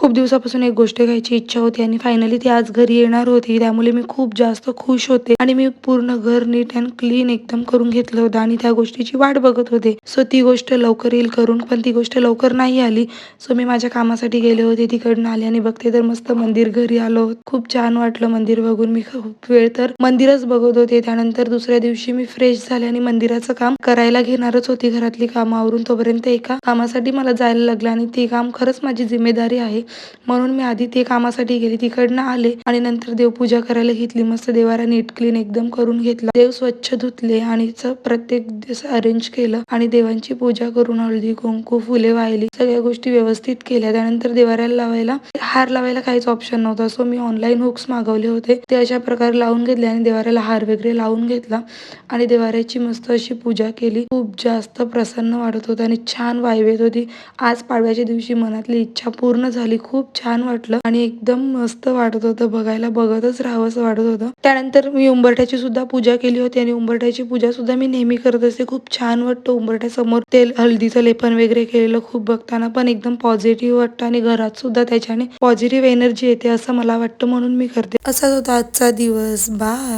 खूप दिवसापासून एक गोष्ट घ्यायची इच्छा होती आणि फायनली ती आज घरी येणार होती. त्यामुळे मी खूप जास्त खुश होते आणि मी पूर्ण घर नीट अँड क्लीन एकदम करून घेतलं होतं आणि त्या गोष्टीची वाट बघत होते. सो ती गोष्ट लवकर येईल करून, पण ती गोष्ट लवकर नाही आली. सो मी माझ्या कामासाठी गेले होते, तिकडनं आले आणि बघते तर मस्त मंदिर घरी आलो. खूप छान वाटलं मंदिर बघून. मी खूप वेळ तर मंदिरच बघत होते. त्यानंतर दुसऱ्या दिवशी मी फ्रेश झाले आणि मंदिराचं काम करायला घेणारच होती. घरातली कामं आवरून तोपर्यंत एका कामासाठी मला जायला लागलं आणि ते काम खरंच माझी जिम्मेदारी आहे, म्हणून मी आधी ते कामासाठी गेले. तिकडनं आले आणि नंतर देवपूजा करायला घेतली. मस्त देवारा नीट क्लीन एकदम करून घेतला. देव स्वच्छ धुतले आणि प्रत्येक दिवस अरेंज केलं आणि देवांची पूजा करून हळदी कुंकू फुले वाहिली. सगळ्या गोष्टी व्यवस्थित केल्या. त्यानंतर देवाऱ्याला लावायला हार लावायला काहीच ऑप्शन नव्हता. सो मी ऑनलाईन हुक्स मागवले होते, ते अशा प्रकारे लावून घेतले आणि देवाऱ्याला हार वगैरे लावून घेतला आणि देवाऱ्याची मस्त अशी पूजा केली. खूप जास्त प्रसन्न वाटत होतं आणि छान वाईब येत होती. आज पाडव्याच्या दिवशी मनातली इच्छा पूर्ण झाली. खूप छान वाटलं आणि एकदम मस्त वाटत होतं. बघायला बघतच राहावं असं वाटत होतं. त्यानंतर मी उंबरठ्याची सुद्धा पूजा केली होती आणि उंबरठ्याची पूजा सुद्धा मी नेहमी करत असते. खूप छान वाटतं उंबरठ्यासमोर तेल हळदीचं लेपन वगैरे केलेलं. खूप बघताना पण एकदम पॉझिटिव्ह वाटतं आणि घरात सुद्धा त्याच्याने पॉझिटिव्ह एनर्जी येते असं मला वाटतं, म्हणून मी करते. असाच होता आजचा दिवस. बाय.